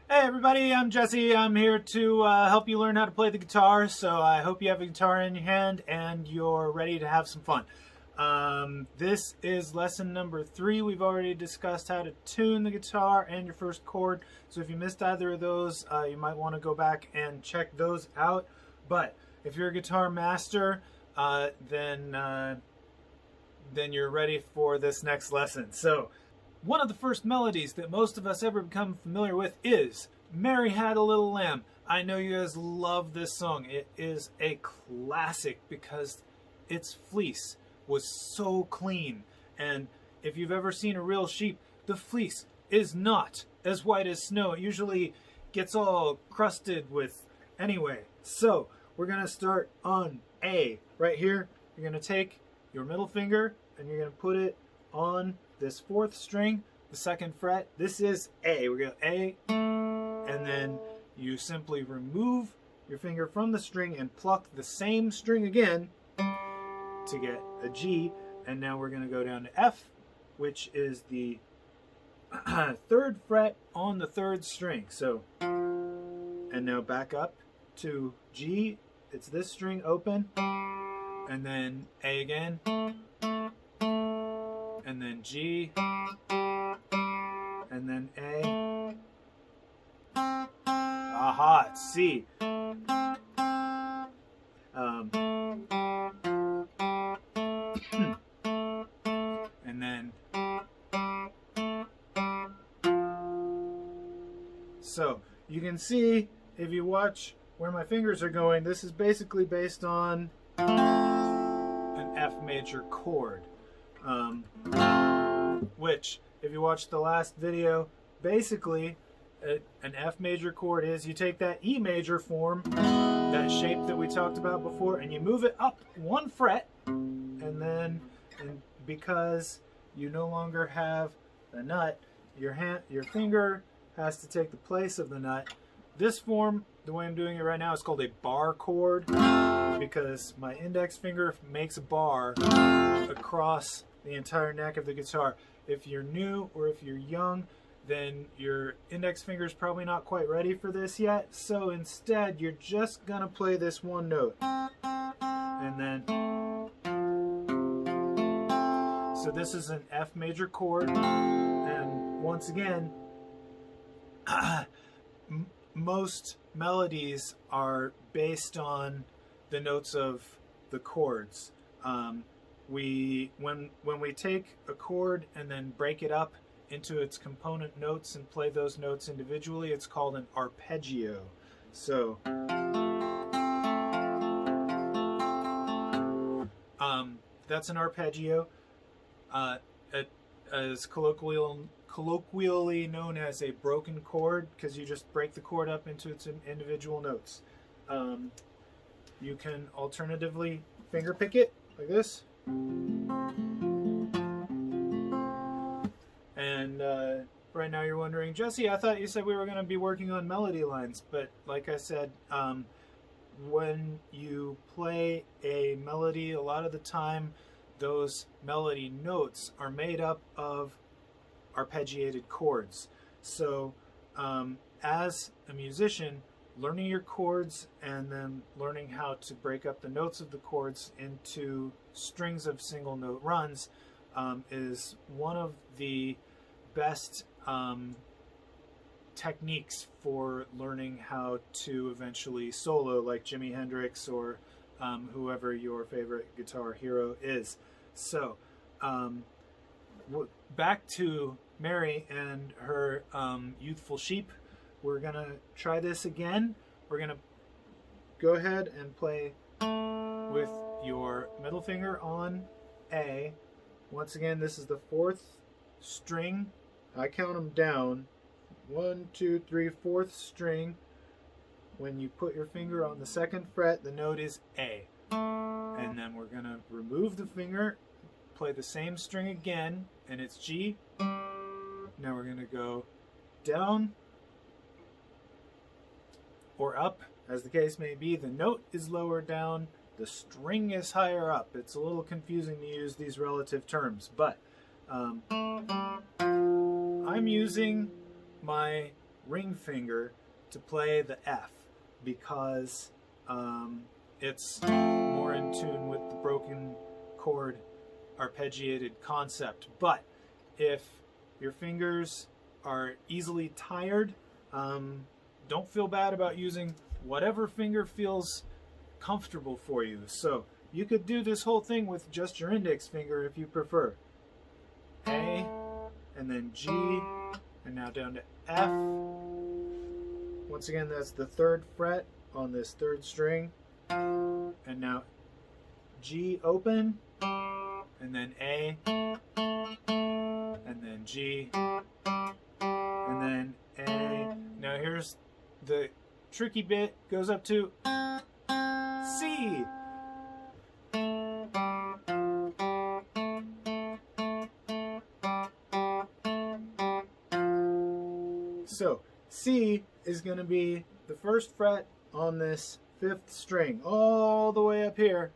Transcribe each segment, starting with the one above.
Hey everybody, I'm Jesse. I'm here to help you learn how to play the guitar. So I hope you have a guitar in your hand and you're ready to have some fun. This is lesson number 3. We've already discussed how to tune the guitar and your first chord. So if you missed either of those, you might want to go back and check those out. But if you're a guitar master, then you're ready for this next lesson. So one of the first melodies that most of us ever become familiar with is Mary Had a Little Lamb. I know you guys love this song. It is a classic because its fleece was so clean. And if you've ever seen a real sheep, the fleece is not as white as snow. It usually gets all crusted with... Anyway, so we're going to start on A. Right here, you're going to take your middle finger and you're going to put it on this 4th string, the 2nd fret. This is A. We're going to A, and then you simply remove your finger from the string and pluck the same string again to get a G. And now we're going to go down to F, which is the 3rd fret on the 3rd string. So, and now back up to G. It's this string open, and then A again, and then G, and then A. Aha, it's C. And then, so you can see if you watch where my fingers are going, this is basically based on an F major chord. Which, if you watch the last video, basically an F major chord is you take that E major form, that shape that we talked about before, and you move it up 1 fret, and then because you no longer have the nut, your finger has to take the place of the nut. This form, the way I'm doing it right now, is called a bar chord because my index finger makes a bar across the entire neck of the guitar. If you're new or if you're young, then your index finger is probably not quite ready for this yet. So instead, you're just gonna play this one note. And then, so this is an F major chord. And once again, most melodies are based on the notes of the chords. When we take a chord and then break it up into its component notes and play those notes individually, it's called an arpeggio. So that's an arpeggio. It is colloquially known as a broken chord because you just break the chord up into its individual notes. You can alternatively finger pick it like this. And right now you're wondering, Jesse, I thought you said we were going to be working on melody lines. But like I said, when you play a melody, a lot of the time those melody notes are made up of arpeggiated chords. So as a musician, learning your chords and then learning how to break up the notes of the chords into strings of single note runs is one of the best techniques for learning how to eventually solo like Jimi Hendrix or whoever your favorite guitar hero is. So back to Mary and her youthful sheep. We're gonna try this again. We're gonna go ahead and play with your middle finger on A. Once again, this is the 4th string. I count them down. 1, 2, 3, 4th string. When you put your finger on the 2nd fret, the note is A. And then we're gonna remove the finger, play the same string again, and it's G. Now we're gonna go down or up, as the case may be. The note is lower down, the string is higher up. It's a little confusing to use these relative terms, but I'm using my ring finger to play the F, because it's more in tune with the broken chord arpeggiated concept. But if your fingers are easily tired, don't feel bad about using whatever finger feels comfortable for you. So you could do this whole thing with just your index finger if you prefer. A, and then G, and now down to F. Once again, that's the 3rd fret on this 3rd string. And now G open, and then A, and then G, and then A. Now here's the tricky bit, goes up to C. So C is going to be the 1st fret on this 5th string, all the way up here.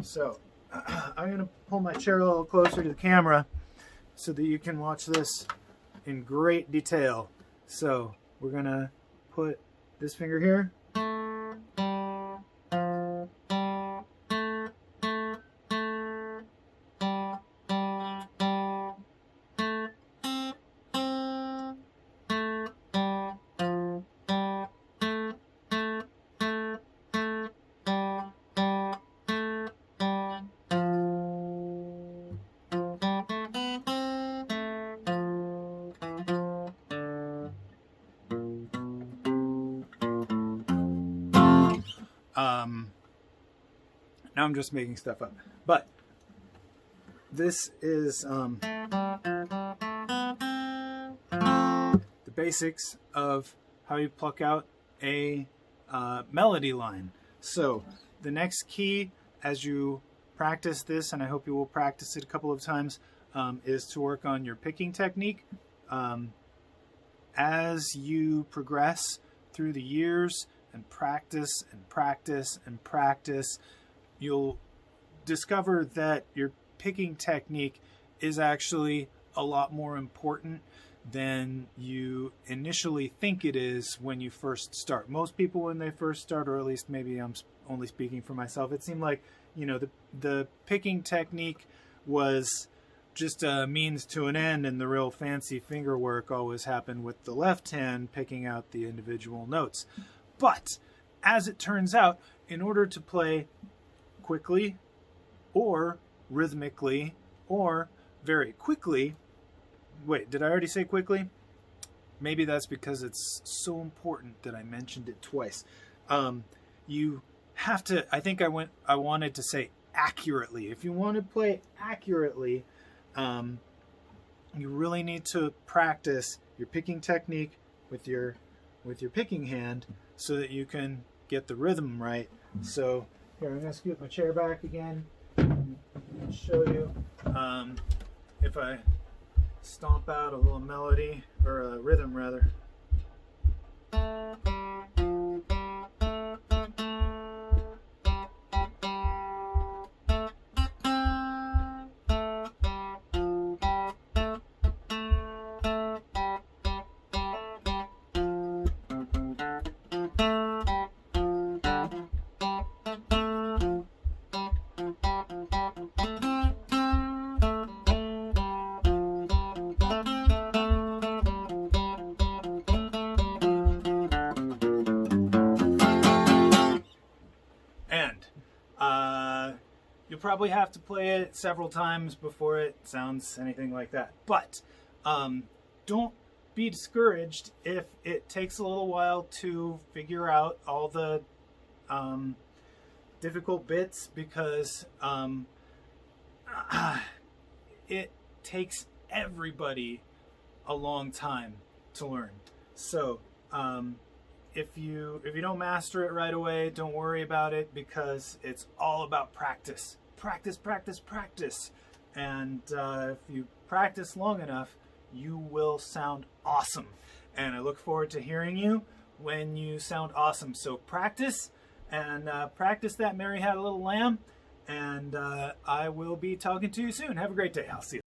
So I'm going to pull my chair a little closer to the camera so that you can watch this in great detail. So we're going to put this finger here. Now I'm just making stuff up, but this is the basics of how you pluck out a melody line. So the next key, as you practice this, and I hope you will practice it a couple of times, is to work on your picking technique. As you progress through the years and practice and practice and practice, you'll discover that your picking technique is actually a lot more important than you initially think it is when you first start. Most people, when they first start, or at least maybe I'm only speaking for myself, it seemed like, you know, the picking technique was just a means to an end, and the real fancy finger work always happened with the left hand picking out the individual notes. But as it turns out, in order to play quickly or rhythmically or very quickly, wait, did I already say quickly? Maybe that's because it's so important that I mentioned it twice. You have to, I think I wanted to say accurately. If you want to play accurately, you really need to practice your picking technique with your picking hand so that you can get the rhythm right. So here, I'm going to scoot my chair back again and show you. If I stomp out a little melody, or a rhythm rather. You'll probably have to play it several times before it sounds anything like that. But don't be discouraged if it takes a little while to figure out all the difficult bits, because it takes everybody a long time to learn. So if you don't master it right away, don't worry about it, because it's all about practice. Practice, practice, practice. And if you practice long enough, you will sound awesome. And I look forward to hearing you when you sound awesome. So practice, and practice that Mary Had a Little Lamb. And I will be talking to you soon. Have a great day. I'll see you.